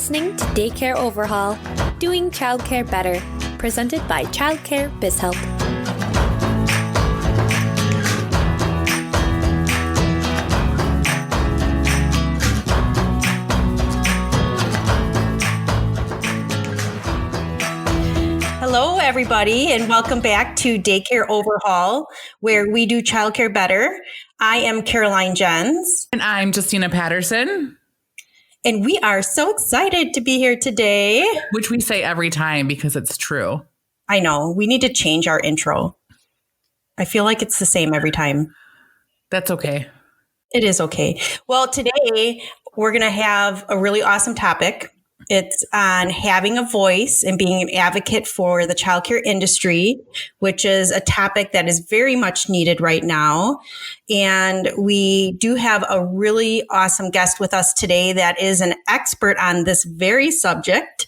listening to Daycare Overhaul, Doing Childcare Better, presented by Childcare BizHelp. Hello, everybody, and welcome back to Daycare Overhaul, where we do childcare better. I am Caroline Jens. And I'm Justina Patterson. And we are so excited to be here today. Which we say every time because it's true. I know. We need to change our intro. I feel like it's the same every time. That's okay. It is okay. Well, today we're going to have a really awesome topic. It's on having a voice and being an advocate for the childcare industry, which is a topic that is very much needed right now. And we do have a really awesome guest with us today that is an expert on this very subject.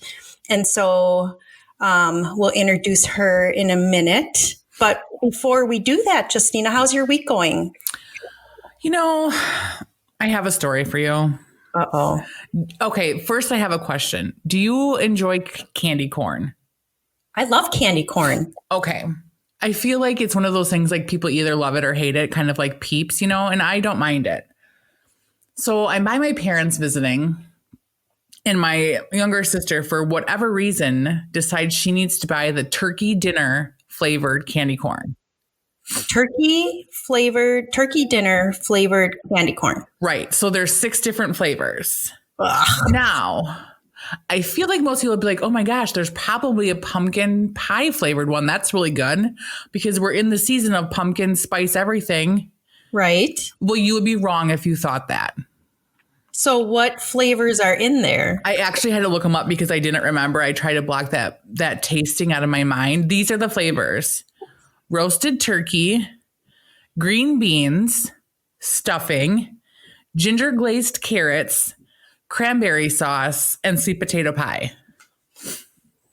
And so we'll introduce her in a minute. But before we do that, Justina, how's your week going? You know, I have a story for you. Uh-oh. Okay, first I have a question. Do you enjoy candy corn? I love candy corn. Okay. I feel like it's one of those things like people either love it or hate it, kind of like Peeps, you know, and I don't mind it. So I'm by my parents visiting, and my younger sister, for whatever reason, decides she needs to buy the turkey dinner flavored candy corn. Turkey dinner flavored candy corn. Right. So there's 6 different flavors. Ugh. Now, I feel like most people would be like, oh my gosh, there's probably a pumpkin pie flavored one. That's really good because we're in the season of pumpkin spice everything. Right. Well, you would be wrong if you thought that. So what flavors are in there? I actually had to look them up because I didn't remember. I tried to block that tasting out of my mind. These are the flavors. Roasted turkey, green beans, stuffing, ginger glazed carrots, cranberry sauce, and sweet potato pie.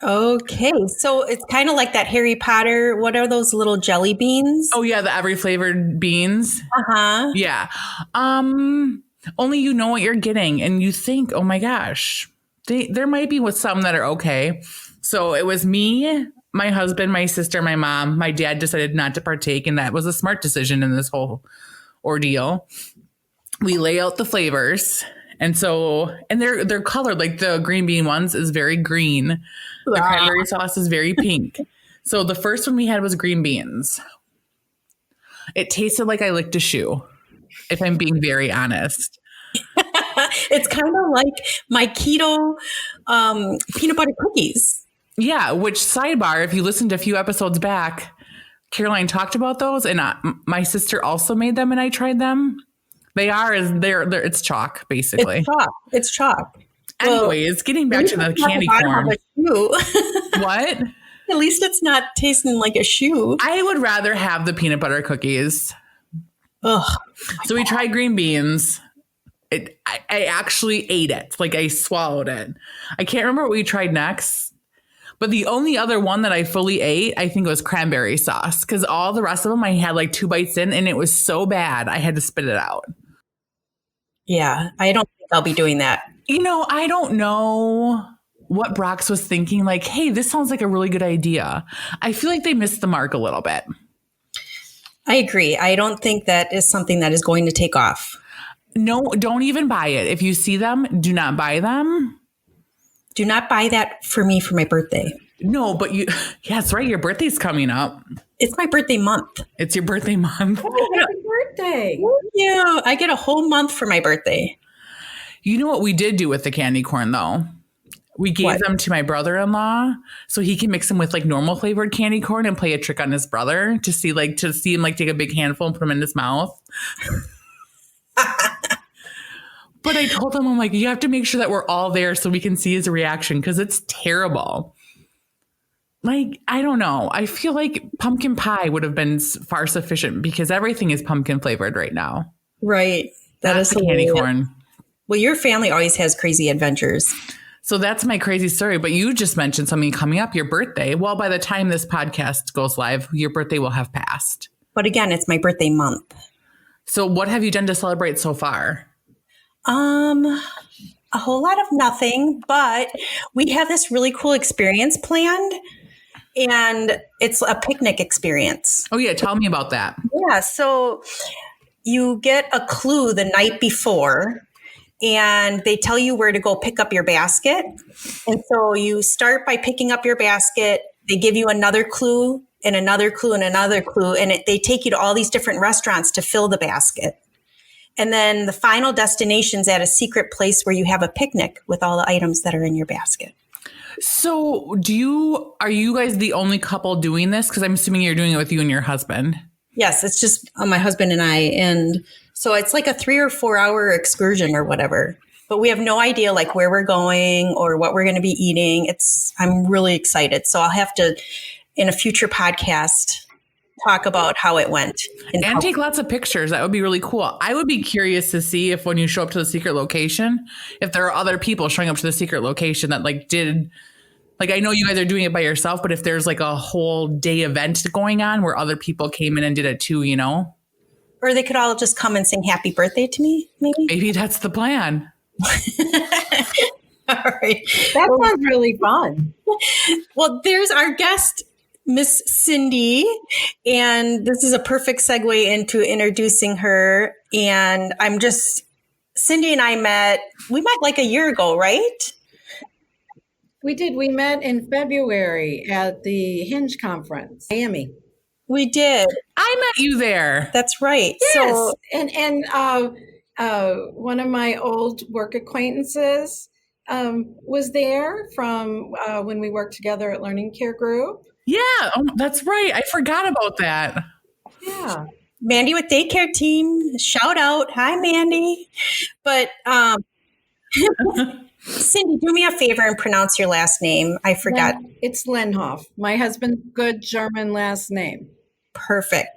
Okay. So it's kind of like that Harry Potter. What are those little jelly beans? Oh, yeah. The every flavored beans. Uh-huh. Yeah. Only you know what you're getting and you think, oh my gosh, there might be some that are okay. So it was me, my husband, my sister, my mom, my dad decided not to partake. And that was a smart decision in this whole ordeal. We lay out the flavors. And they're colored, like the green bean ones is very green. The cranberry sauce is very pink. So the first one we had was green beans. It tasted like I licked a shoe, if I'm being very honest. It's kind of like my keto peanut butter cookies. Yeah, which sidebar, if you listened to a few episodes back, Caroline talked about those, and my sister also made them, and I tried them. It's chalk, basically. It's chalk. Anyways, getting back to the candy corn. What? At least it's not tasting like a shoe. I would rather have the peanut butter cookies. Ugh. So we tried green beans. I actually ate it. Like I swallowed it. I can't remember what we tried next. But the only other one that I fully ate, I think, was cranberry sauce. Because all the rest of them, I had like 2 bites in, and it was so bad, I had to spit it out. Yeah, I don't think I'll be doing that. You know, I don't know what Brock's was thinking. Like, hey, this sounds like a really good idea. I feel like they missed the mark a little bit. I agree. I don't think that is something that is going to take off. No, don't even buy it. If you see them, do not buy them. Do not buy that for me for my birthday. No, but yeah, that's right. Your birthday's coming up. It's my birthday month. It's your birthday month. Oh, happy birthday. Yeah, I get a whole month for my birthday. You know what we did do with the candy corn, though? We gave them to my brother-in-law so he can mix them with like normal flavored candy corn and play a trick on his brother to see him like take a big handful and put them in his mouth. But I told him, I'm like, you have to make sure that we're all there so we can see his reaction because it's terrible. Like, I don't know. I feel like pumpkin pie would have been far sufficient because everything is pumpkin flavored right now. Right. That is the candy corn. Well, your family always has crazy adventures. So that's my crazy story. But you just mentioned something coming up, your birthday. Well, by the time this podcast goes live, your birthday will have passed. But again, it's my birthday month. So what have you done to celebrate so far? a whole lot of nothing, but we have this really cool experience planned, and it's a picnic experience. Oh, yeah. Tell me about that. Yeah, so you get a clue the night before, and they tell you where to go pick up your basket. And so you start by picking up your basket. They give you another clue and another clue and another clue, and they take you to all these different restaurants to fill the basket. And then the final destination's at a secret place where you have a picnic with all the items that are in your basket. So are you guys the only couple doing this? Because I'm assuming you're doing it with you and your husband. Yes, it's just my husband and I. And so it's like a 3 or 4 hour excursion or whatever. But we have no idea like where we're going or what we're going to be eating. I'm really excited. So I'll have to, in a future podcast, talk about how it went. And take lots of pictures. That would be really cool. I would be curious to see if when you show up to the secret location, if there are other people showing up to the secret location that I know you guys are doing it by yourself, but if there's like a whole day event going on where other people came in and did it too, you know? Or they could all just come and sing happy birthday to me, maybe? Maybe that's the plan. All right. That sounds really fun. Well, there's our guest, Miss Cindy, and this is a perfect segue into introducing her. And Cindy and I met like a year ago, right? We did. We met in February at the Hinge conference, Miami. We did. I met you there. That's right. Yes, So, and one of my old work acquaintances was there from when we worked together at Learning Care Group. Yeah, that's right. I forgot about that. Yeah. Mandy with Daycare team, shout out. Hi, Mandy. But Cindy, do me a favor and pronounce your last name. I forgot. It's Lehnhoff, my husband's good German last name. Perfect.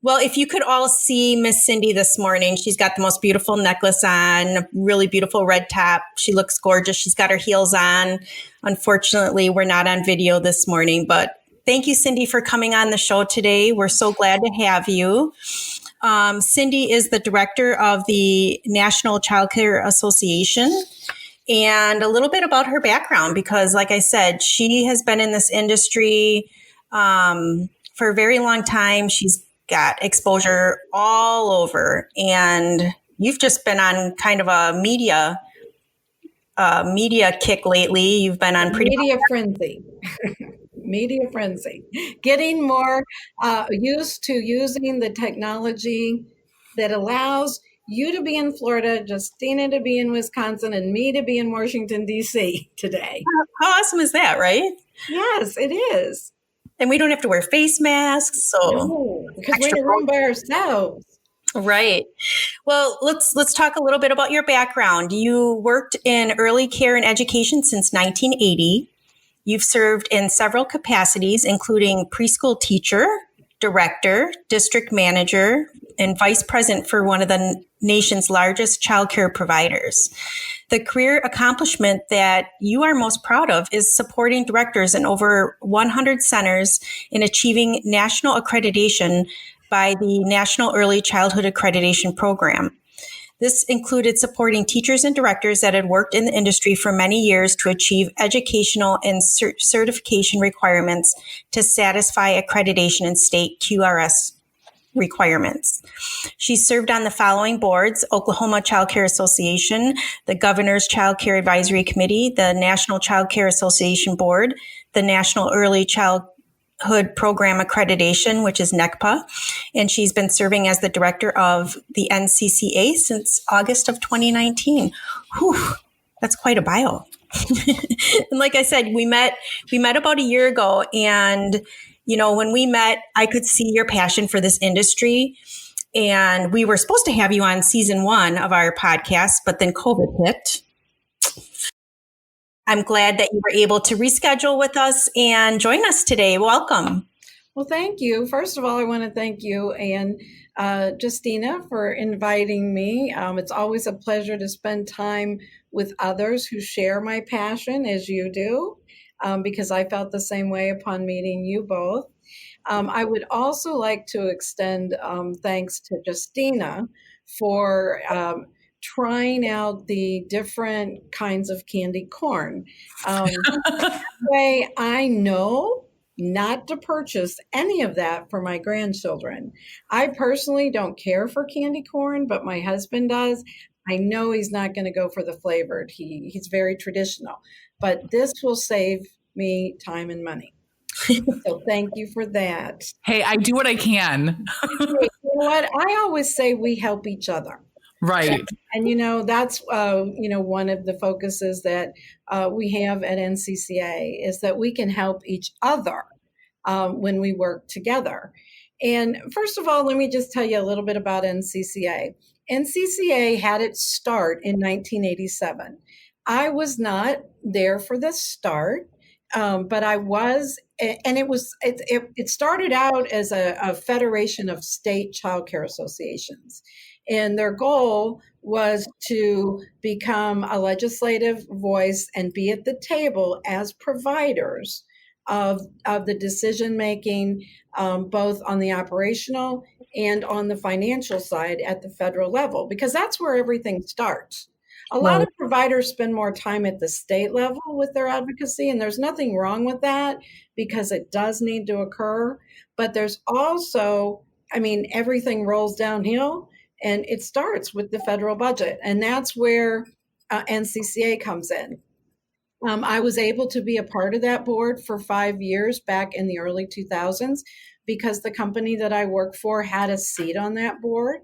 Well, if you could all see Miss Cindy this morning, she's got the most beautiful necklace on, a really beautiful red top. She looks gorgeous. She's got her heels on. Unfortunately, we're not on video this morning, but thank you, Cindy, for coming on the show today. We're so glad to have you. Cindy is the director of the National Child Care Association. And a little bit about her background, because like I said, she has been in this industry for a very long time. She's got exposure all over, and you've just been on kind of a media kick lately. You've been on media frenzy. Media frenzy. Getting more used to using the technology that allows you to be in Florida, Justina to be in Wisconsin, and me to be in Washington, D.C. today. How awesome is that, right? Yes, it is. And we don't have to wear face masks. So because we're in a room by ourselves. Right. Well, let's talk a little bit about your background. You worked in early care and education since 1980. You've served in several capacities, including preschool teacher, director, district manager, and vice president for one of the nation's largest childcare providers. The career accomplishment that you are most proud of is supporting directors in over 100 centers in achieving national accreditation by the National Early Childhood Accreditation Program. This included supporting teachers and directors that had worked in the industry for many years to achieve educational and certification requirements to satisfy accreditation and state QRS requirements. She served on the following boards: Oklahoma Child Care Association, the Governor's Child Care Advisory Committee, the National Child Care Association Board, the National Early Childhood Program Accreditation, which is NECPA, and she's been serving as the director of the NCCA since August of 2019. Whew, that's quite a bio. And like I said, we met about a year ago, and when we met, I could see your passion for this industry. And we were supposed to have you on season 1 of our podcast, but then COVID hit. I'm glad that you were able to reschedule with us and join us today. Welcome. Well, thank you. First of all, I want to thank you and Justina for inviting me. It's always a pleasure to spend time with others who share my passion as you do. Because I felt the same way upon meeting you both. I would also like to extend thanks to Justina for trying out the different kinds of candy corn. Way I know not to purchase any of that for my grandchildren. I personally don't care for candy corn, but my husband does. I know he's not going to go for the flavored. He's very traditional, but this will save me time and money. So thank you for that. Hey, I do what I can. You know what? I always say we help each other. Right. And that's one of the focuses that we have at NCCA is that we can help each other when we work together. And first of all, let me just tell you a little bit about NCCA. NCCA had its start in 1987. I was not there for the start, but I was, and it started out as a federation of state childcare associations. And their goal was to become a legislative voice and be at the table as providers of the decision making, both on the operational and on the financial side at the federal level, because that's where everything starts. A lot of providers spend more time at the state level with their advocacy, and there's nothing wrong with that because it does need to occur. But there's also, everything rolls downhill. And it starts with the federal budget. And that's where NCCA comes in. I was able to be a part of that board for 5 years back in the early 2000s because the company that I worked for had a seat on that board.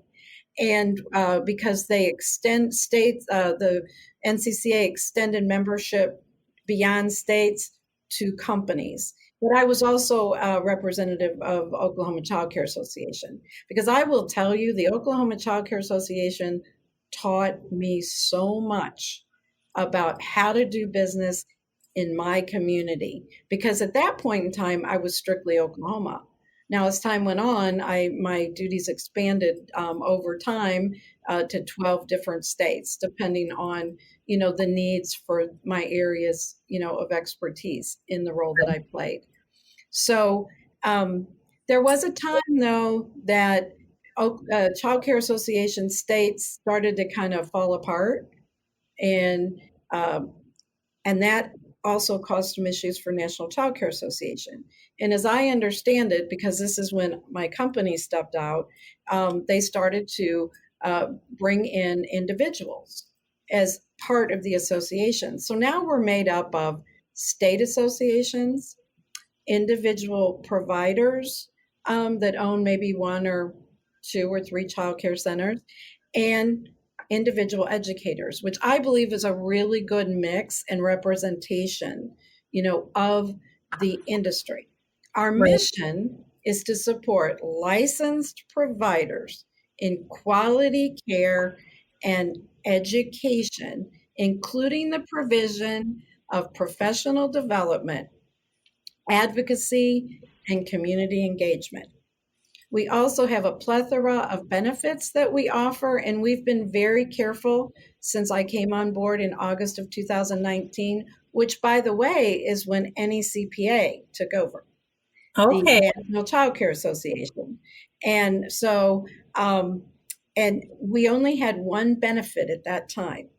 And because they extend states, the NCCA extended membership beyond states to companies. But I was also a representative of Oklahoma Child Care Association, because I will tell you, the Oklahoma Child Care Association taught me so much about how to do business in my community. Because at that point in time, I was strictly Oklahoma. Now, as time went on, my duties expanded over time to 12 different states, depending on, the needs for my areas, of expertise in the role that I played. So there was a time, though, that Child Care Association states started to kind of fall apart, and that also caused some issues for National Child Care Association. And as I understand it, because this is when my company stepped out, they started to bring in individuals as part of the association. So now we're made up of state associations, individual providers that own maybe one or two or three childcare centers, and individual educators, which I believe is a really good mix and representation, of the industry. Our mission is to support licensed providers in quality care and education, including the provision of professional development, advocacy, and community engagement. We also have a plethora of benefits that we offer, and we've been very careful since I came on board in August of 2019, which, by the way, is when NECPA took over, the National Child Care Association. And so, and we only had one benefit at that time.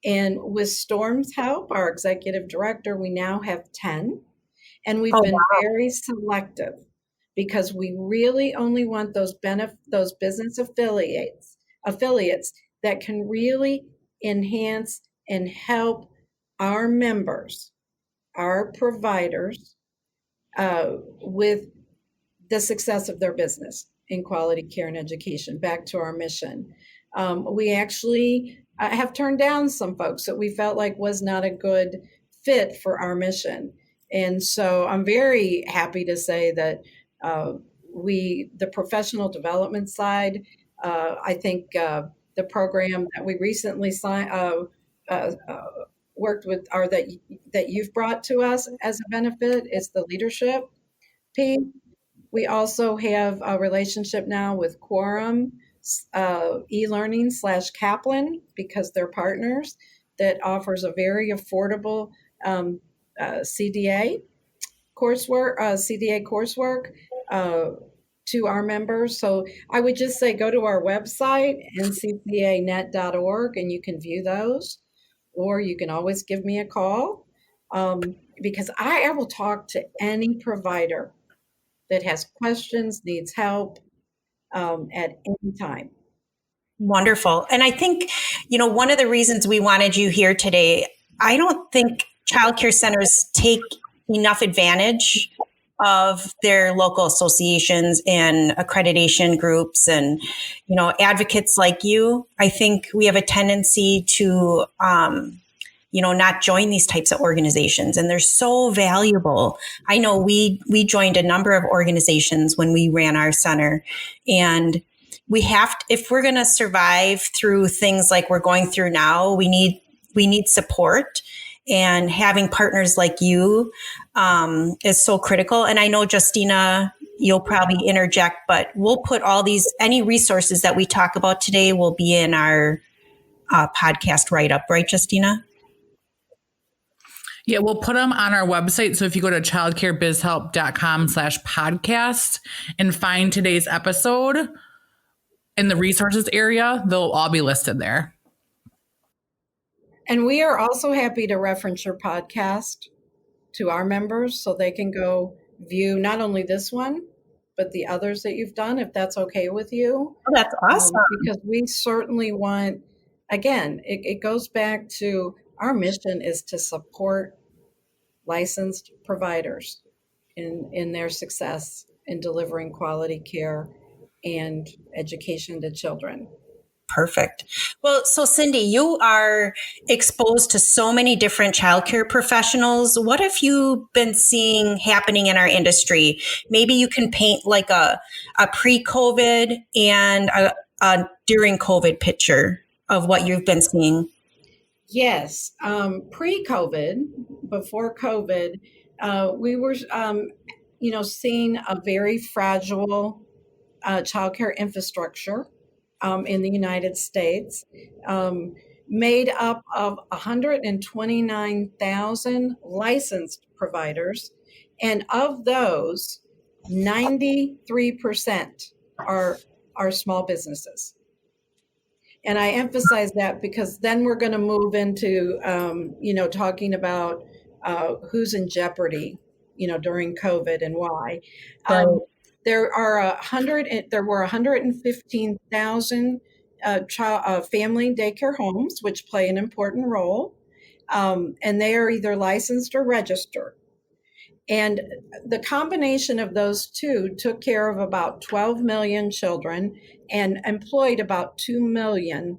And with Storm's help, our executive director, we now have 10. And we've been very selective, because we really only want those business affiliates that can really enhance and help our members, our providers, with the success of their business in quality care and education. Back to our mission. We actually have turned down some folks that we felt like was not a good fit for our mission. And so I'm very happy to say that the professional development side, I think the program that we recently worked with, or that you've brought to us as a benefit, is the leadership piece. We also have a relationship now with Quorum e-learning /Kaplan, because they're partners, that offers a very affordable CDA coursework, to our members. So I would just say go to our website, nccanet.org, and you can view those, or you can always give me a call, because I will talk to any provider that has questions, needs help, at any time. Wonderful. And I think, one of the reasons we wanted you here today, I don't think childcare centers take enough advantage of their local associations and accreditation groups and, advocates like you. I think we have a tendency to, not join these types of organizations, and they're so valuable. I know we joined a number of organizations when we ran our center, and we have to, if we're going to survive through things like we're going through now, we need support, and having partners like you is so critical. And I know, Justina, you'll probably interject, but we'll put any resources that we talk about today will be in our podcast write-up, right, Justina? Yeah, we'll put them on our website. So if you go to childcarebizhelp.com/podcast and find today's episode in the resources area, they'll all be listed there. And we are also happy to reference your podcast to our members so they can go view not only this one, but the others that you've done, if that's okay with you. Oh, that's awesome. Because we certainly want, again, it goes back to our mission is to support licensed providers in their success in delivering quality care and education to children. Perfect. Well, so Cindy, you are exposed to so many different childcare professionals. What have you been seeing happening in our industry? Maybe you can paint like a pre-COVID and a during COVID picture of what you've been seeing. Yes. Pre-COVID, before COVID, we were, seeing a very fragile childcare infrastructure in the United States, made up of 129,000 licensed providers. And of those, 93% are small businesses. And I emphasize that because then we're going to move into, talking about who's in jeopardy, during COVID and why. Right. There were 115,000 family daycare homes, which play an important role, and they are either licensed or registered. And the combination of those two took care of about 12 million children and employed about 2 million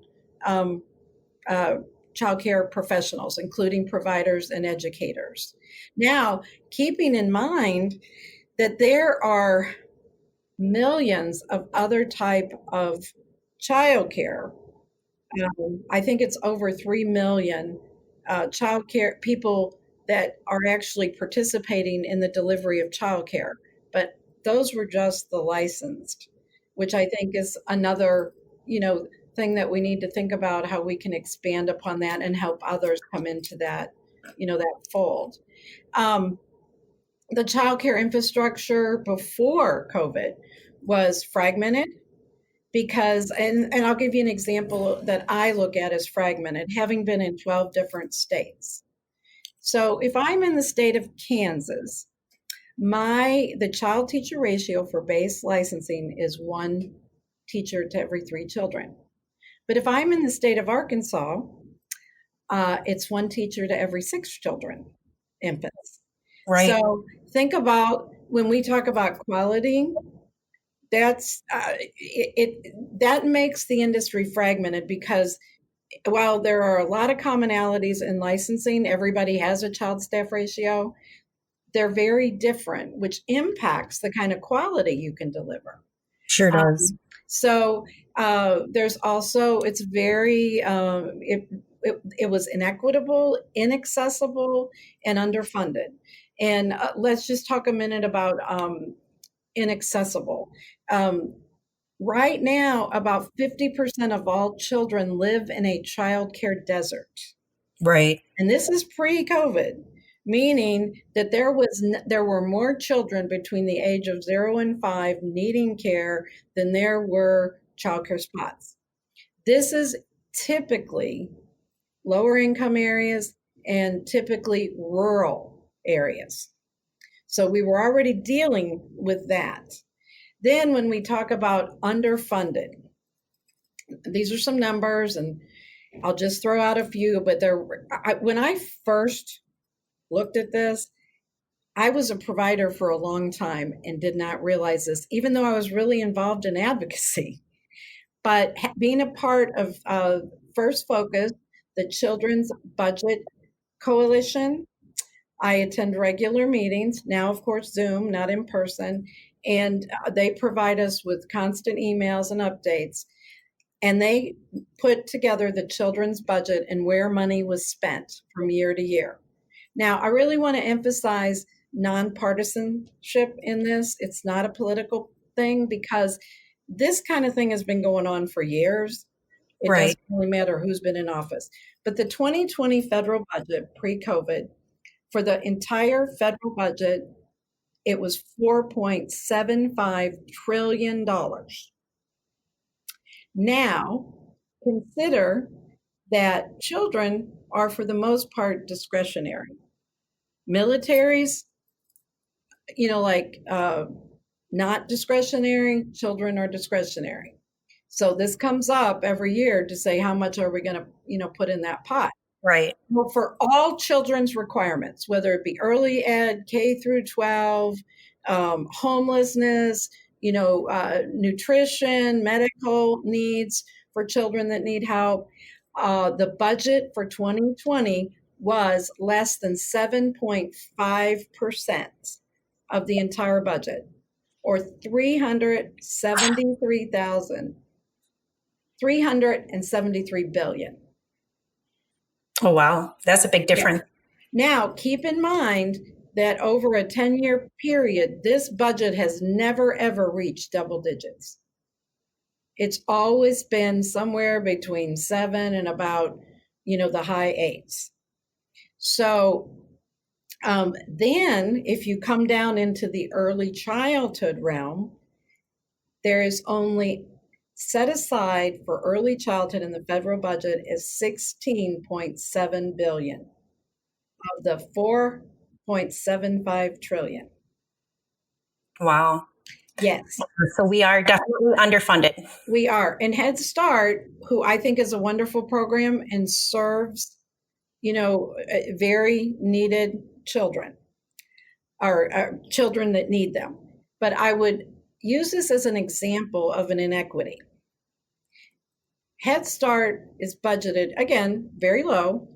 childcare professionals, including providers and educators. Now, keeping in mind that there are millions of other type of childcare. I think it's over 3 million childcare people that are actually participating in the delivery of childcare. But those were just the licensed, which I think is another, thing that we need to think about how we can expand upon that and help others come into that, that fold. The childcare infrastructure before COVID was fragmented because, and I'll give you an example that I look at as fragmented, having been in 12 different states. So if I'm in the state of Kansas, the child teacher ratio for base licensing is 1 teacher to every 3 children. But if I'm in the state of Arkansas, it's 1 teacher to every 6 children, infants. Right. So think about when we talk about quality, that's that makes the industry fragmented because while there are a lot of commonalities in licensing, everybody has a child staff ratio, they're very different, which impacts the kind of quality you can deliver. Sure does. So there's also, it's very, it was inequitable, inaccessible, and underfunded. And let's just talk a minute about inaccessible. Right now, about 50% of all children live in a childcare desert. Right. And this is pre-COVID. meaning that there were more children between the age of 0 and 5 needing care than there were childcare spots. This is typically lower income areas and typically rural areas. So we were already dealing with that. Then when we talk about underfunded, these are some numbers, and I'll just throw out a few, but when I first looked at this, I was a provider for a long time and did not realize this, even though I was really involved in advocacy. But being a part of First Focus, the Children's Budget Coalition, I attend regular meetings, now of course Zoom, not in person, and they provide us with constant emails and updates. And they put together the children's budget and where money was spent from year to year. Now, I really want to emphasize nonpartisanship in this. It's not a political thing, because this kind of thing has been going on for years. It doesn't really matter who's been in office. But the 2020 federal budget, pre-COVID, for the entire federal budget, it was $4.75 trillion. Now, consider that children are, for the most part, discretionary. Militaries, not discretionary, children are discretionary. So this comes up every year to say, how much are we going to, put in that pot? Right. Well, for all children's requirements, whether it be early ed, K through 12, homelessness, nutrition, medical needs for children that need help, the budget for 2020 was less than 7.5% of the entire budget, or $373 billion. Oh, wow. That's a big difference. Yeah. Now, keep in mind that over a 10-year period, this budget has never, ever reached double digits. It's always been somewhere between 7 and about, the high 8s. So then if you come down into the early childhood realm, there is only set aside for early childhood in the federal budget is $16.7 billion of the $4.75 trillion. Wow. Yes. So we are definitely underfunded. We are. And Head Start, who I think is a wonderful program and serves, very needed children, or children that need them. But I would use this as an example of an inequity. Head Start is budgeted, again, very low,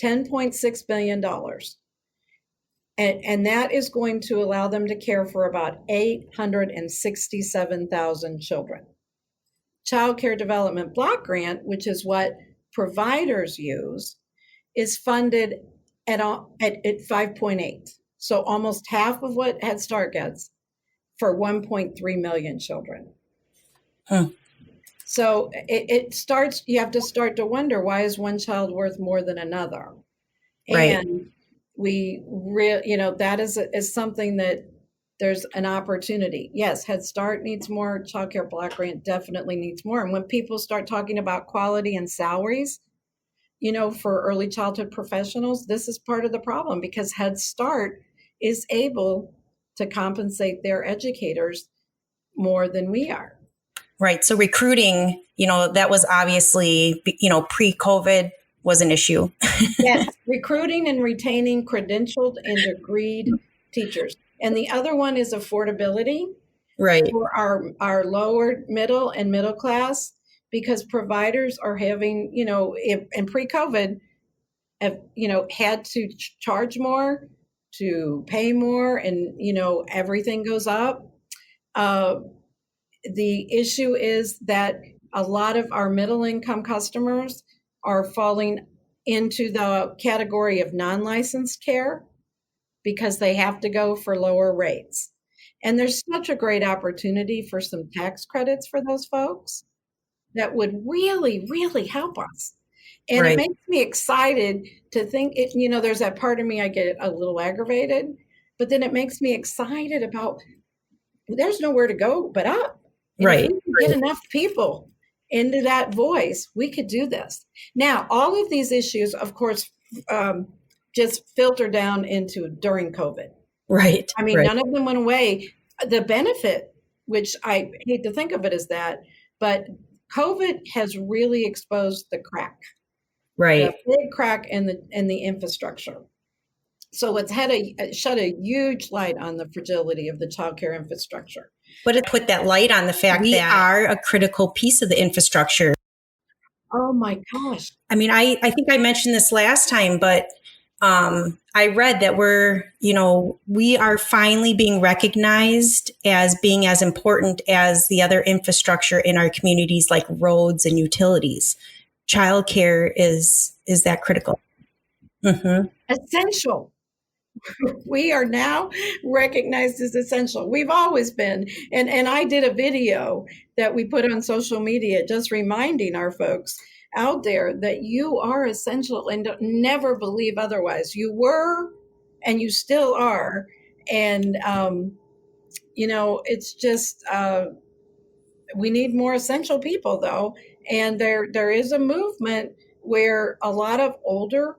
$10.6 billion. And that is going to allow them to care for about 867,000 children. Child Care Development Block Grant, which is what providers use, is funded at 5.8. So almost half of what Head Start gets for 1.3 million children. So you have to start to wonder, why is one child worth more than another? Right. And that is something that there's an opportunity. Yes, Head Start needs more. Child Care Block Grant definitely needs more. And when people start talking about quality and salaries, for early childhood professionals, this is part of the problem, because Head Start is able to compensate their educators more than we are. Right. So recruiting, that was obviously, pre-COVID was an issue. Yes, recruiting and retaining credentialed and degreed teachers. And the other one is affordability. Right. For our lower middle and middle class, because providers are having, in pre-COVID, had to charge more, to pay more, and, everything goes up. The issue is that a lot of our middle income customers are falling into the category of non-licensed care because they have to go for lower rates. And there's such a great opportunity for some tax credits for those folks that would really, really help us. And it Right. makes me excited to think it, there's that part of me, I get a little aggravated, but then it makes me excited about there's nowhere to go but up. And if Right. we can get enough people into that voice, we could do this. Now, all of these issues, of course, just filter down into during COVID. Right. I mean, Right. none of them went away. The benefit, which I hate to think of it as that, but COVID has really exposed the crack, Right. the big crack in the infrastructure. So it's shed a huge light on the fragility of the childcare infrastructure. But it put that light on the fact we are a critical piece of the infrastructure. Oh my gosh. I mean, I think I mentioned this last time, but I read that we are finally being recognized as being as important as the other infrastructure in our communities, like roads and utilities. Childcare is that critical. Mm-hmm. Essential. We are now recognized as essential. We've always been. And I did a video that we put on social media just reminding our folks out there that you are essential and don't never believe otherwise. You were and you still are. And, it's just, we need more essential people, though. And there is a movement where a lot of older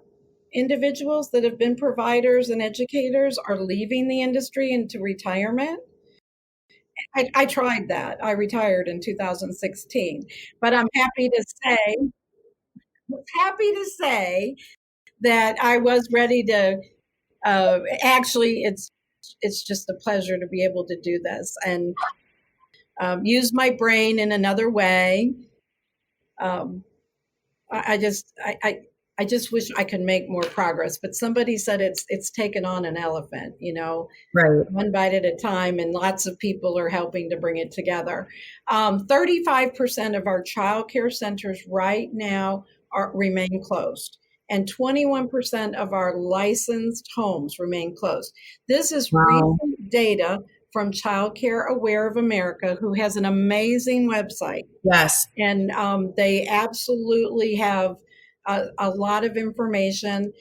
individuals that have been providers and educators are leaving the industry into retirement. I tried that. I retired in 2016, but I'm happy to say that I was ready to. Actually, it's just a pleasure to be able to do this and use my brain in another way. I just wish I could make more progress, but somebody said it's taken on an elephant, Right. one bite at a time, and lots of people are helping to bring it together. 35% of our child care centers right now remain closed, and 21% of our licensed homes remain closed. This is recent data from Child Care Aware of America, who has an amazing website. Yes. And they absolutely have a lot of information.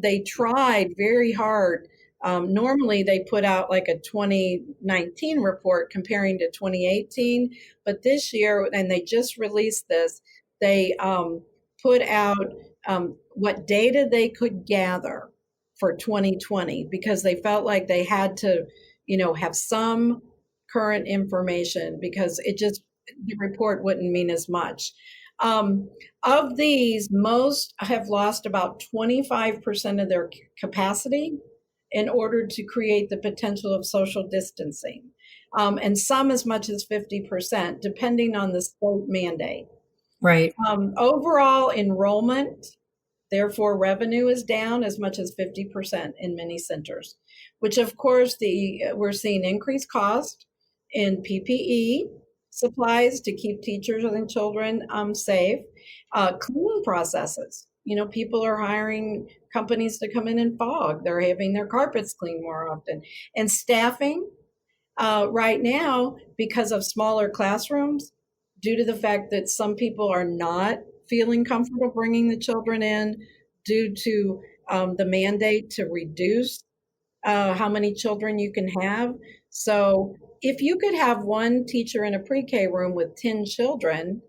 They tried very hard. Normally they put out like a 2019 report comparing to 2018, but this year, and they just released this, they put out what data they could gather for 2020 because they felt like they had to, have some current information because the report wouldn't mean as much. Of these, most have lost about 25% of their capacity in order to create the potential of social distancing, and some as much as 50%, depending on the state mandate. Right. Overall enrollment, therefore revenue, is down as much as 50% in many centers, which of course we're seeing increased cost in PPE, supplies to keep teachers and children safe, cleaning processes. People are hiring companies to come in and fog. They're having their carpets cleaned more often. And staffing right now, because of smaller classrooms, due to the fact that some people are not feeling comfortable bringing the children in due to the mandate to reduce how many children you can have. So if you could have one teacher in a pre-K room with 10 children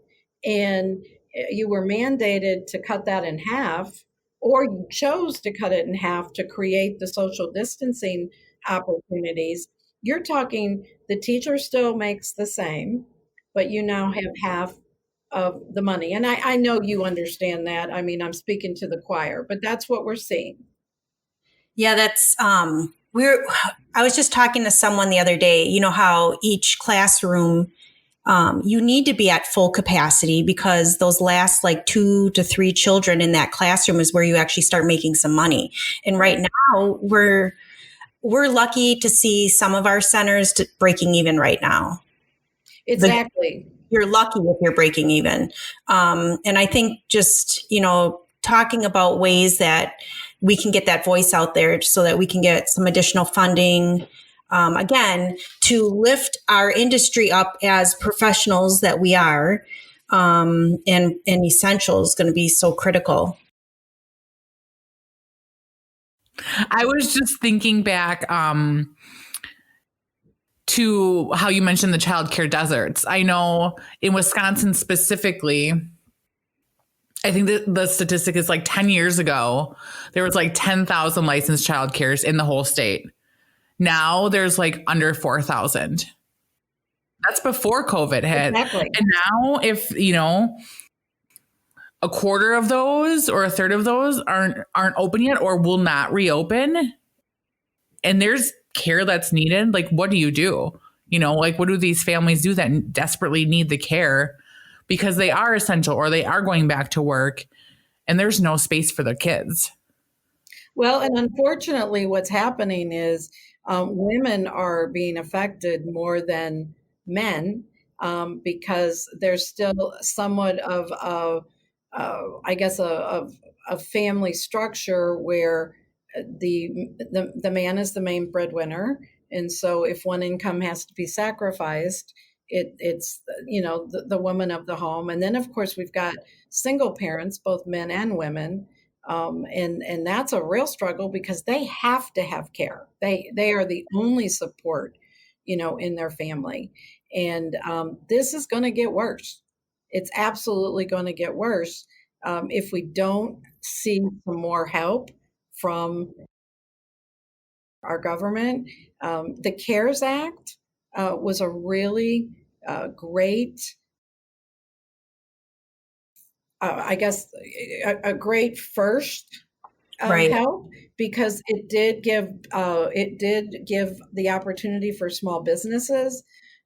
and you were mandated to cut that in half, or you chose to cut it in half to create the social distancing opportunities, you're talking the teacher still makes the same, but you now have half of the money. And I know you understand that. I mean, I'm speaking to the choir, but that's what we're seeing. Yeah, that's I was just talking to someone the other day, how each classroom, you need to be at full capacity because those last like 2 to 3 children in that classroom is where you actually start making some money. And right now we're lucky to see some of our centers breaking even right now. Exactly. You're lucky if you're breaking even. And I think just, talking about ways that we can get that voice out there so that we can get some additional funding, again, to lift our industry up as professionals that we are, and essential is going to be so critical. I was just thinking back to how you mentioned the childcare deserts. I know in Wisconsin specifically, I think that the statistic is like 10 years ago, there was like 10,000 licensed childcares in the whole state. Now there's like under 4,000. That's before COVID hit. Exactly. And now if, a quarter of those or a third of those aren't open yet or will not reopen, and there's care that's needed, like what do you do? Like what do these families do that desperately need the care because they are essential or they are going back to work and there's no space for their kids? Well, and unfortunately, what's happening is women are being affected more than men because there's still somewhat of I guess a family structure where the man is the main breadwinner, and so if one income has to be sacrificed, it's the woman of the home, and then of course we've got single parents, both men and women. And that's a real struggle because they have to have care. They are the only support, in their family. And this is going to get worse. It's absolutely going to get worse if we don't see some more help from our government. The CARES Act was a really great, I guess, a great first Right. help because it did give the opportunity for small businesses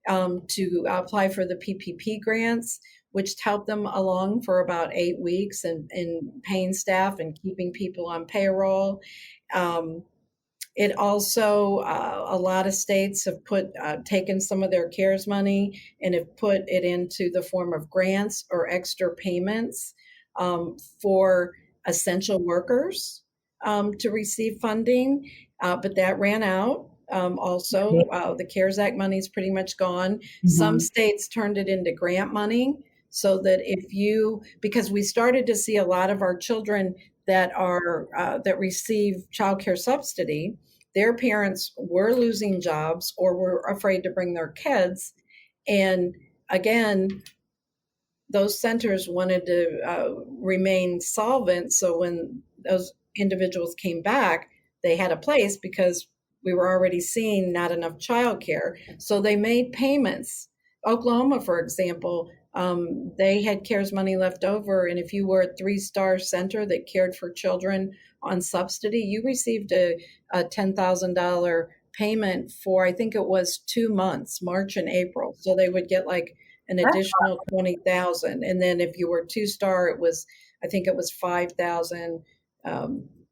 to apply for the PPP grants, which helped them along for about 8 weeks and paying staff and keeping people on payroll. It also, a lot of states have taken some of their CARES money and have put it into the form of grants or extra payments for essential workers to receive funding, but that ran out. Also, the CARES Act money is pretty much gone. Mm-hmm. Some states turned it into grant money so that because we started to see a lot of our children that receive child care subsidy, their parents were losing jobs or were afraid to bring their kids. And again, those centers wanted to remain solvent. So when those individuals came back, they had a place because we were already seeing not enough childcare. So they made payments. Oklahoma, for example, they had CARES money left over. And if you were a 3-star center that cared for children on subsidy, you received a $10,000 payment for, I think it was 2 months, March and April. So they would get like an additional $20,000. And then if you were 2-star, I think it was $5,000.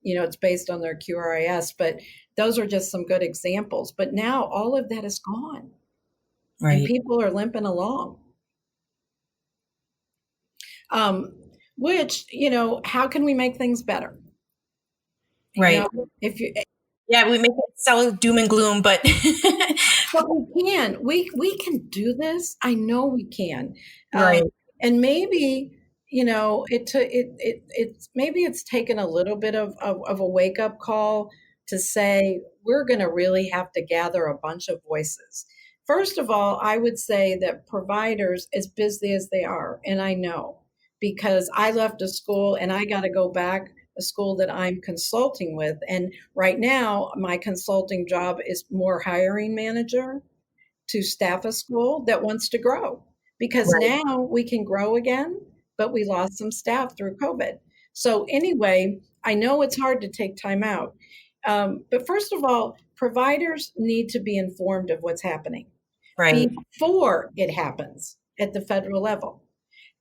It's based on their QRIS, but those are just some good examples. But now all of that is gone. Right. And people are limping along. Which, how can we make things better? Right. We make it sound doom and gloom, but but we can. We can do this. I know we can. Right. And maybe, maybe it's taken a little bit of a wake up call to say we're going to really have to gather a bunch of voices. First of all, I would say that providers, as busy as they are, and I know because I left a school and I got to go back, a school that I'm consulting with. And right now, my consulting job is more hiring manager to staff a school that wants to grow because now we can grow again, but we lost some staff through COVID. So anyway, I know it's hard to take time out. But first of all, providers need to be informed of what's happening before it happens at the federal level.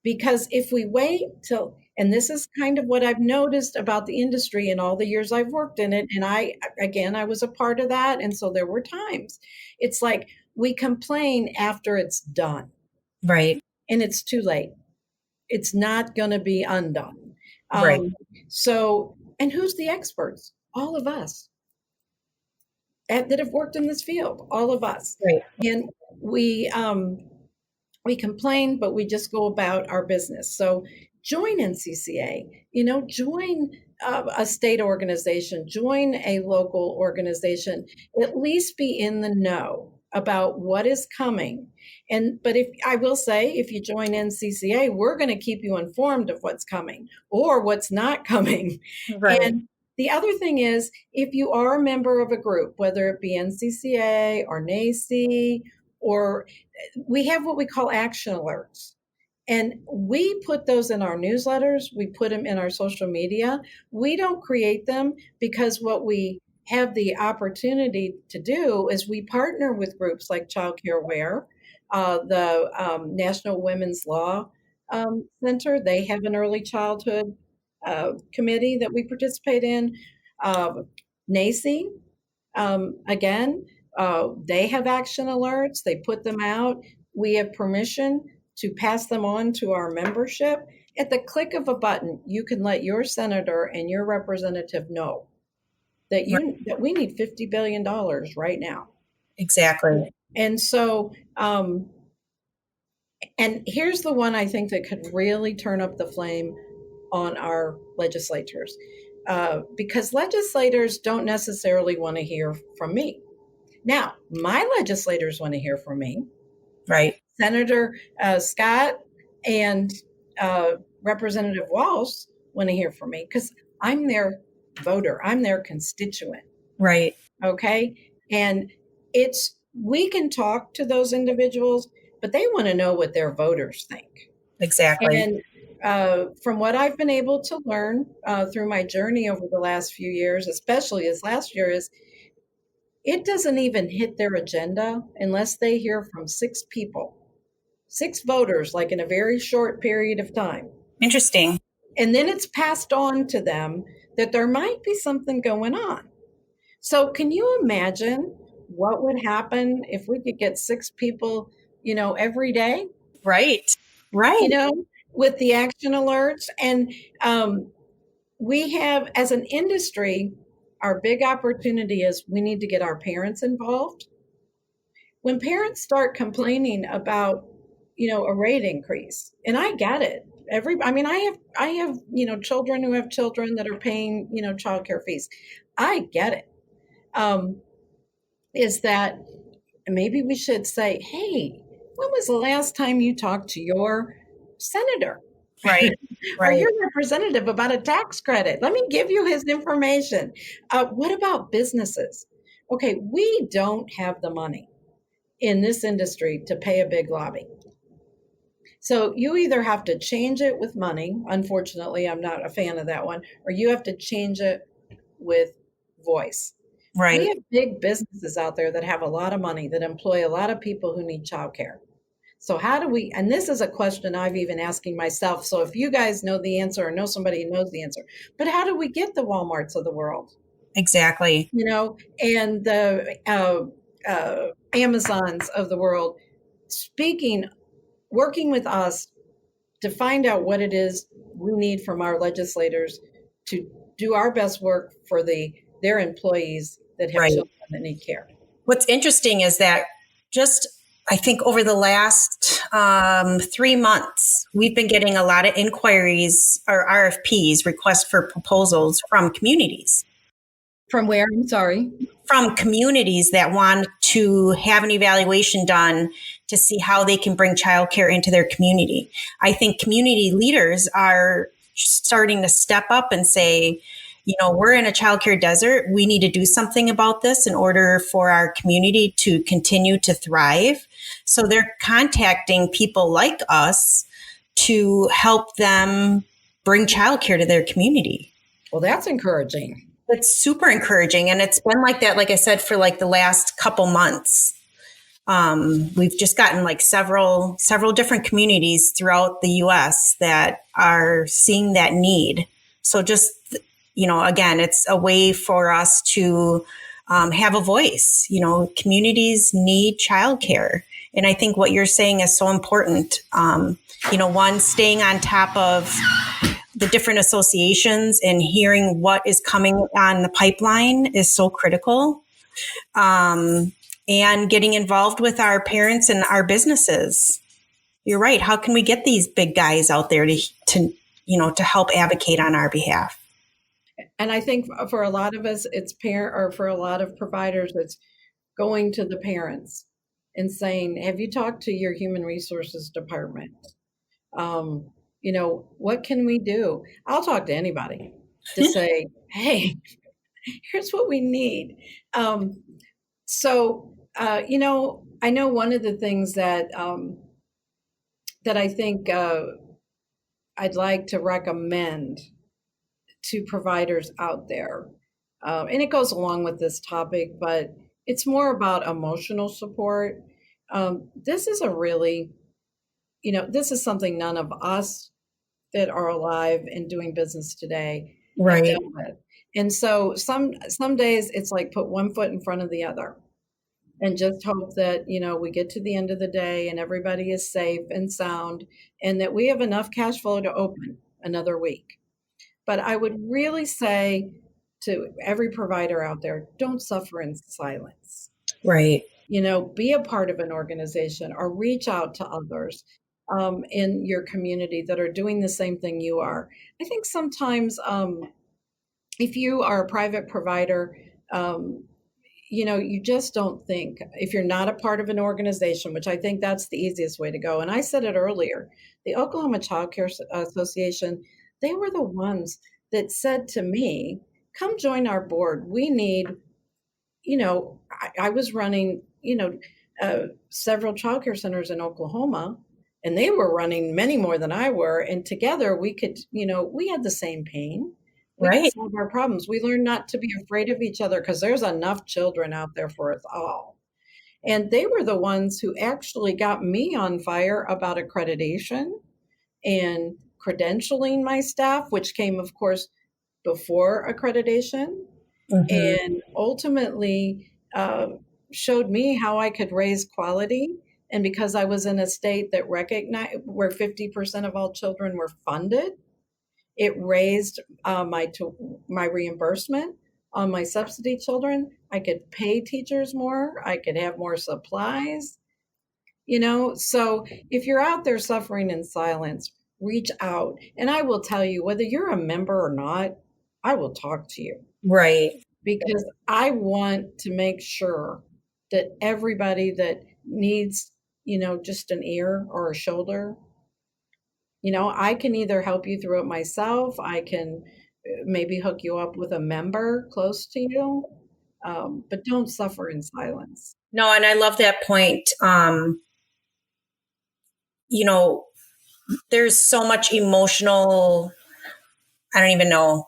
Because if we wait till, and this is kind of what I've noticed about the industry in all the years I've worked in it, and I was a part of that, and so there were times. It's like we complain after it's done. Right. And it's too late. It's not going to be undone. Right. So, and who's the experts? All of us that have worked in this field, all of us. Right. And we We complain, but we just go about our business. So join NCCA, join a state organization, join a local organization, at least be in the know about what is coming. But if I will say, if you join NCCA, we're going to keep you informed of what's coming or what's not coming. Right. And the other thing is, if you are a member of a group, whether it be NCCA or NACI, or we have what we call action alerts. And we put those in our newsletters. We put them in our social media. We don't create them because what we have the opportunity to do is we partner with groups like Child Care Aware, the National Women's Law Center. They have an early childhood committee that we participate in. NACI, again, they have action alerts. They put them out. We have permission to pass them on to our membership. At the click of a button, you can let your senator and your representative know that that we need $50 billion right now. Exactly. And so, and here's the one I think that could really turn up the flame on our legislators, because legislators don't necessarily want to hear from me. Now, my legislators want to hear from me. Right. Senator Scott and Representative Walsh want to hear from me because I'm their voter. I'm their constituent. Right. Okay. And we can talk to those individuals, but they want to know what their voters think. Exactly. And from what I've been able to learn through my journey over the last few years, especially as last year, is it doesn't even hit their agenda unless they hear from 6 people, 6 voters, like in a very short period of time. Interesting. And then it's passed on to them that there might be something going on. So can you imagine what would happen if we could get 6 people, every day? Right. Right. With the action alerts. And we have, as an industry, our big opportunity is we need to get our parents involved. When parents start complaining about, a rate increase, and I get it. I have children who have children that are paying, childcare fees. I get it. Is that maybe we should say, hey, when was the last time you talked to your senator? Right. Or your representative about a tax credit? Let me give you his information. What about businesses? Okay, we don't have the money in this industry to pay a big lobby. So you either have to change it with money. Unfortunately, I'm not a fan of that one. Or you have to change it with voice. Right. We have big businesses out there that have a lot of money, that employ a lot of people who need childcare. So how do we, and this is a question I've even asking myself. So if you guys know the answer or know somebody who knows the answer, but how do we get the Walmarts of the world? Exactly. And the Amazons of the world working with us to find out what it is we need from our legislators to do our best work for their employees that have children that need care. What's interesting is that I think over the last 3 months, we've been getting a lot of inquiries or RFPs, requests for proposals from communities. From where? I'm sorry. From communities that want to have an evaluation done to see how they can bring childcare into their community. I think community leaders are starting to step up and say, we're in a childcare desert. We need to do something about this in order for our community to continue to thrive. So they're contacting people like us to help them bring childcare to their community. Well, that's encouraging. It's super encouraging. And it's been like that, like I said, for like the last couple months. We've just gotten like several different communities throughout the U.S. that are seeing that need. So just, again, it's a way for us to have a voice. Communities need childcare. And I think what you're saying is so important. One, staying on top of the different associations and hearing what is coming on the pipeline is so critical. And getting involved with our parents and our businesses. you're right. How can we get these big guys out there to help advocate on our behalf? And I think for a lot of us, it's for a lot of providers, it's going to the parents and saying, have you talked to your human resources department? What can we do? I'll talk to anybody to say, hey, here's what we need. I know one of the things that I think I'd like to recommend to providers out there, and it goes along with this topic, but it's more about emotional support. This is this is something none of us that are alive and doing business today have dealt with. And so some days it's like put one foot in front of the other and just hope that, we get to the end of the day and everybody is safe and sound and that we have enough cash flow to open another week. But I would really say to every provider out there, don't suffer in silence. Right. Be a part of an organization or reach out to others in your community that are doing the same thing you are. I think sometimes if you are a private provider, you just don't think, if you're not a part of an organization, which I think that's the easiest way to go. And I said it earlier, the Oklahoma Child Care Association, they were the ones that said to me, come join our board. We need, I was running, several childcare centers in Oklahoma, and they were running many more than I were. And together we could, we had the same pain. We could solve our problems. We learned not to be afraid of each other because there's enough children out there for us all. And they were the ones who actually got me on fire about accreditation and credentialing my staff, which came, of course, before accreditation, and ultimately showed me how I could raise quality. And because I was in a state that recognized where 50% of all children were funded, it raised my reimbursement on my subsidy children. I could pay teachers more. I could have more supplies. So if you're out there suffering in silence, reach out. And I will tell you, whether you're a member or not, I will talk to you. Right. Because I want to make sure that everybody that needs, just an ear or a shoulder, I can either help you through it myself. I can maybe hook you up with a member close to you, but don't suffer in silence. No, and I love that point. There's so much emotional, I don't even know,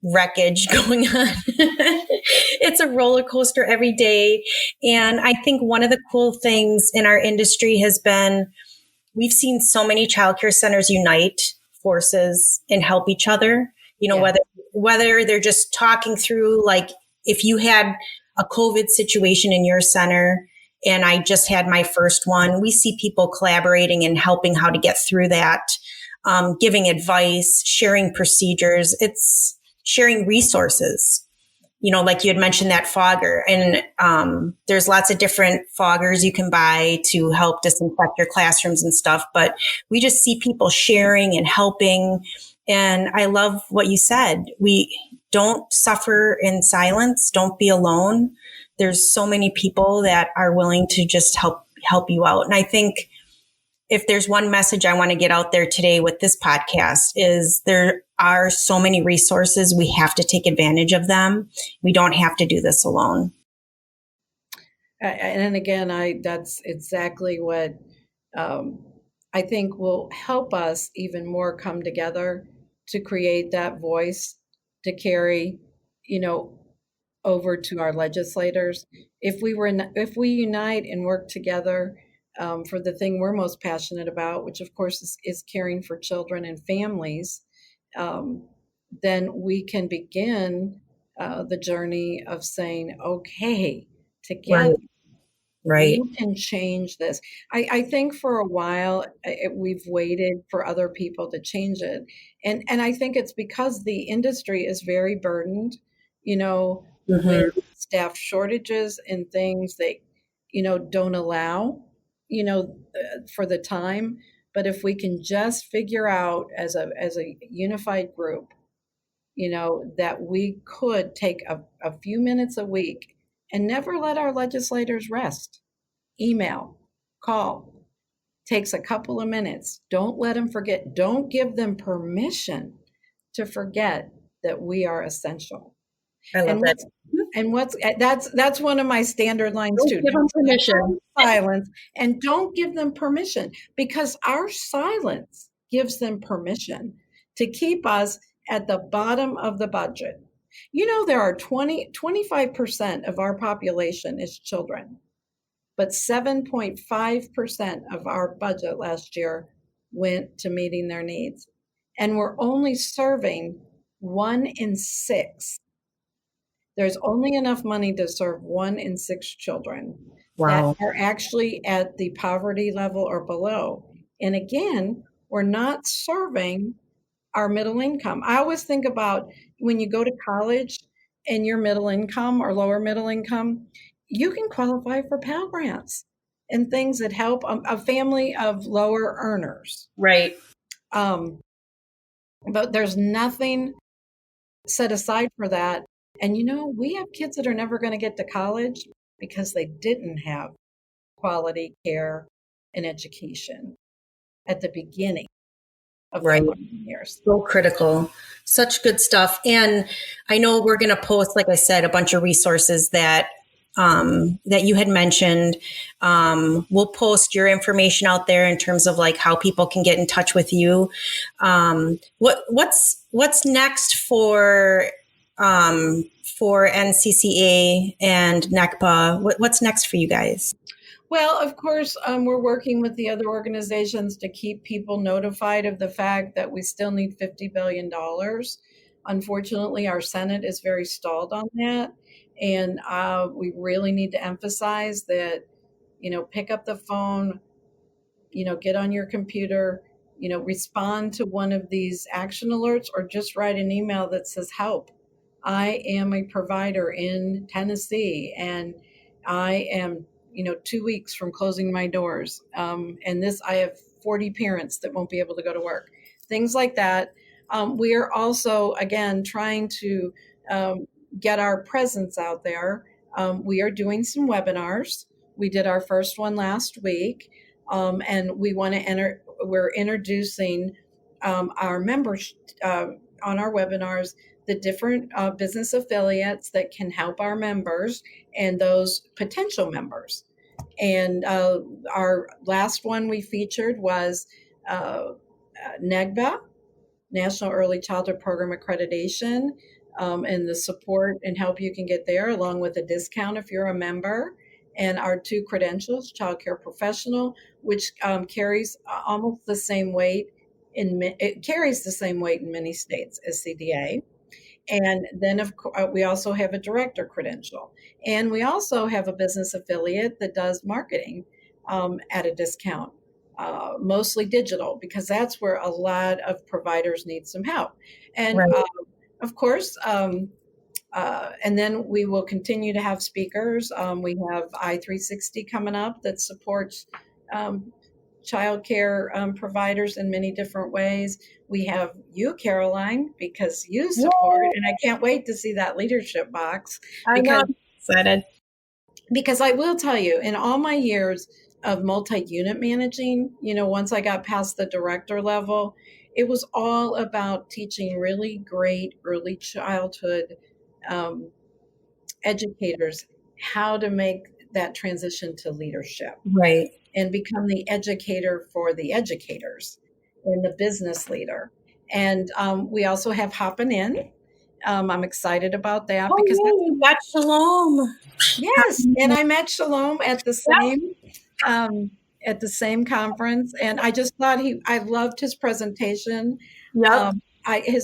wreckage going on. It's a roller coaster every day. And I think one of the cool things in our industry has been, we've seen so many childcare centers unite forces and help each other, whether they're just talking through, like if you had a COVID situation in your center and I just had my first one, we see people collaborating and helping how to get through that, giving advice, sharing procedures. It's sharing resources. Like you had mentioned that fogger, and there's lots of different foggers you can buy to help disinfect your classrooms and stuff. But we just see people sharing and helping. And I love what you said. We don't suffer in silence. Don't be alone. There's so many people that are willing to just help you out. And I think if there's one message I want to get out there today with this podcast is there are so many resources. We have to take advantage of them. We don't have to do this alone. And again, that's exactly what I think will help us even more come together to create that voice to carry, over to our legislators. If we unite and work together for the thing we're most passionate about, which of course is caring for children and families, then we can begin the journey of saying, okay, together, right, we can change this. I think for a while we've waited for other people to change it. And I think it's because the industry is very burdened, with staff shortages and things that, don't allow for the time. But if we can just figure out as a unified group, that we could take a few minutes a week and never let our legislators rest. Email, call, takes a couple of minutes. Don't let them forget. Don't give them permission to forget that we are essential. I love that. That's one of my standard lines Don't too. give them permission. Silence, and don't give them permission, because our silence gives them permission to keep us at the bottom of the budget. There are 25% of our population is children, but 7.5% of our budget last year went to meeting their needs. And we're only serving 1 in 6. There's only enough money to serve 1 in 6 children that are actually at the poverty level or below. And again, we're not serving our middle income. I always think about when you go to college and you're middle income or lower middle income, you can qualify for Pell Grants and things that help a family of lower earners. Right. But there's nothing set aside for that. And we have kids that are never going to get to college because they didn't have quality care and education at the beginning of their learning years. So critical. Such good stuff. And I know we're going to post, like I said, a bunch of resources that you had mentioned. We'll post your information out there in terms of like how people can get in touch with you. What's next for NCCA and NECA? What's next for you guys? Well, of course, we're working with the other organizations to keep people notified of the fact that we still need $50 billion. Unfortunately, our Senate is very stalled on that. And we really need to emphasize that, pick up the phone, get on your computer, respond to one of these action alerts, or just write an email that says, help. I am a provider in Tennessee, and I am 2 weeks from closing my doors. And I have 40 parents that won't be able to go to work. Things like that. We are also, again, trying to get our presence out there. We are doing some webinars. We did our first one last week. And we're introducing our members on our webinars, the different business affiliates that can help our members and those potential members. And our last one we featured was NECA, National Early Childhood Program Accreditation, and the support and help you can get there, along with a discount if you're a member. And our 2 credentials, Child Care Professional, which carries almost the same weight it carries the same weight in many states as CDA. And then, of course, we also have a director credential. And we also have a business affiliate that does marketing at a discount, mostly digital, because that's where a lot of providers need some help. And of course, and then we will continue to have speakers. We have I-360 coming up that supports childcare providers in many different ways. We have you, Caroline, because you support, and I can't wait to see that leadership box. I'm excited. Because I will tell you, in all my years of multi-unit managing, once I got past the director level, it was all about teaching really great early childhood educators how to make that transition to leadership. Right. And become the educator for the educators and the business leader. And we also have Hoppin' In. I'm excited about that because you met Shalom. Yes, and I met Shalom at the same conference, and I just thought I loved his presentation. Yep. I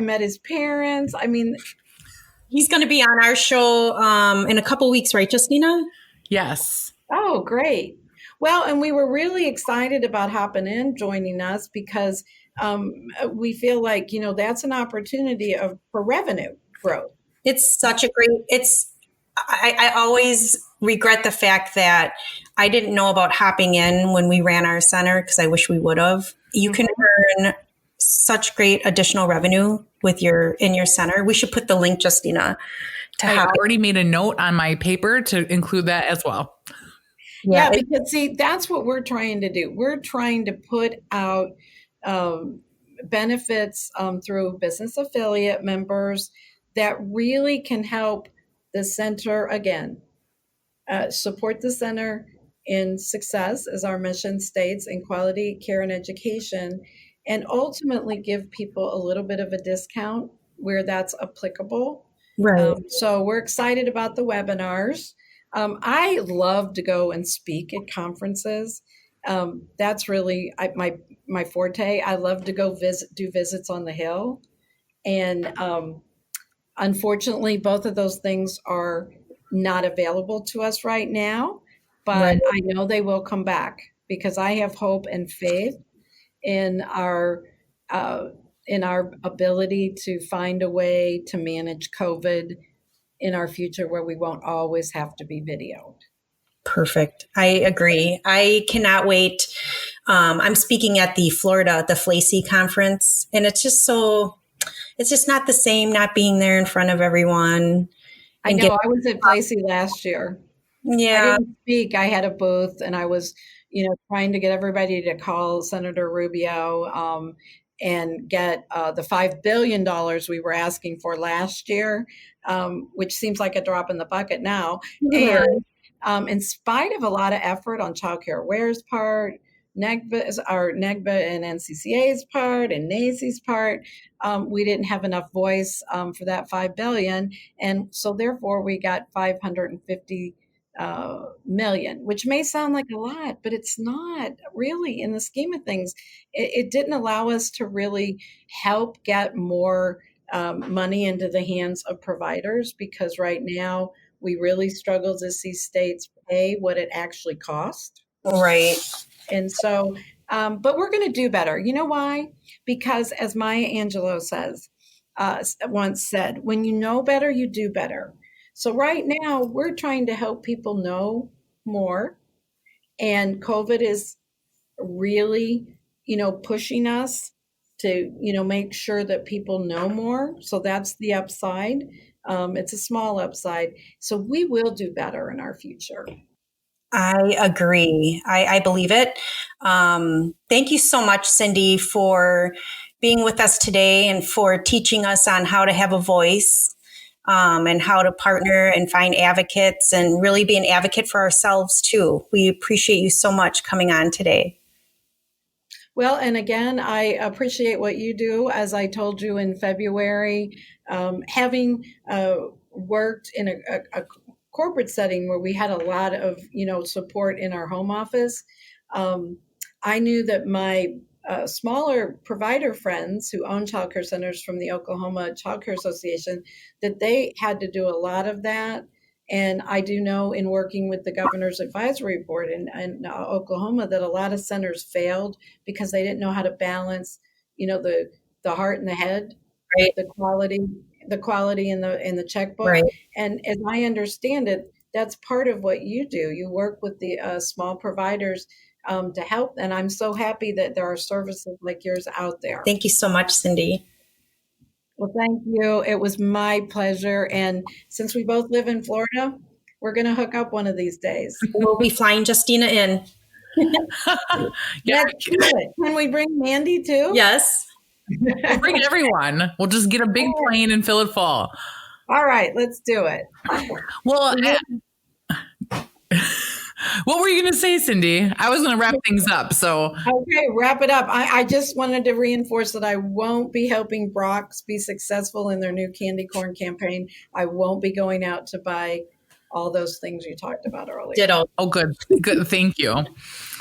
met his parents. I mean, he's going to be on our show in a couple weeks, right, Justina? Yes. Oh, great. Well, and we were really excited about Hoppin' In joining us because we feel like, that's an opportunity for revenue growth. It's such a great, I always regret the fact that I didn't know about hopping in when we ran our center, because I wish we would have. You can earn such great additional revenue in your center. We should put the link, Justina. I already made a note on my paper to include that as well. Yeah, because see, that's what we're trying to do. We're trying to put out benefits through business affiliate members that really can help the center, again, support the center in success, as our mission states, in quality care and education, and ultimately give people a little bit of a discount where that's applicable. Right. So we're excited about the webinars. I love to go and speak at conferences. That's really my forte. I love to go do visits on the Hill. And unfortunately, both of those things are not available to us right now, but I know they will come back, because I have hope and faith in our ability to find a way to manage COVID in our future where we won't always have to be videoed. Perfect. I agree. I cannot wait. I'm speaking at the FLACI conference, and it's just not the same not being there in front of everyone. I know. I was at FLACI last year. Yeah. I didn't speak. I had a booth, and I was, trying to get everybody to call Senator Rubio and get the $5 billion we were asking for last year, which seems like a drop in the bucket now. And in spite of a lot of effort on Child Care Aware's part, NECA and NCCA's part, and NACI's part, we didn't have enough voice for that $5 billion. And so therefore we got $550 million, which may sound like a lot, but it's not really in the scheme of things. It didn't allow us to really help get more money into the hands of providers, because right now we really struggle to see states pay what it actually costs. Right. And so, but we're going to do better. You know why? Because as Maya Angelou once said, when you know better, you do better. So right now we're trying to help people know more, and COVID is really, pushing us to, make sure that people know more. So that's the upside. It's a small upside. So we will do better in our future. I agree. I believe it. Thank you so much, Cindy, for being with us today and for teaching us on how to have a voice, and how to partner and find advocates and really be an advocate for ourselves too. We appreciate you so much coming on today. Well, and again, I appreciate what you do. As I told you in February, having worked in a corporate setting where we had a lot of, support in our home office, I knew that my smaller provider friends who own childcare centers from the Oklahoma Child Care Association, that they had to do a lot of that. And I do know, in working with the Governor's Advisory Board in Oklahoma, that a lot of centers failed because they didn't know how to balance, the heart and the head, right? The quality in the checkbook. Right. And as I understand it, that's part of what you do. You work with the small providers to help. And I'm so happy that there are services like yours out there. Thank you so much, Cindy. Well, thank you. It was my pleasure. And since we both live in Florida, we're going to hook up one of these days. We'll be flying Justina in. Yeah, can we bring Mandy too? Yes. We'll bring everyone. We'll just get a big plane and fill it full. All right, let's do it. Well, what were you going to say, Cindy? I was going to wrap things up. So okay, wrap it up. I just wanted to reinforce that I won't be helping Brock's be successful in their new candy corn campaign. I won't be going out to buy all those things you talked about earlier. Ditto. Oh, good. Thank you.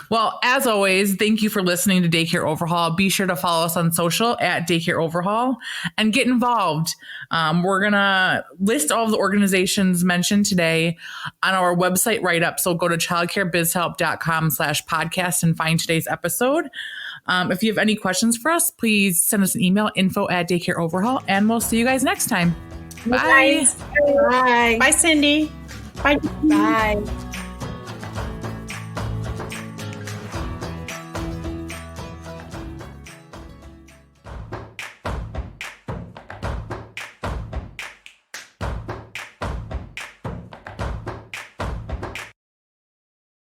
Well, as always, thank you for listening to Daycare Overhaul. Be sure to follow us on social at Daycare Overhaul and get involved. We're going to list all of the organizations mentioned today on our website write-up. So go to childcarebizhelp.com/podcast and find today's episode. If you have any questions for us, please send us an email, info@Daycare Overhaul, and we'll see you guys next time. Bye. Bye. Bye, Cindy. Bye. Bye.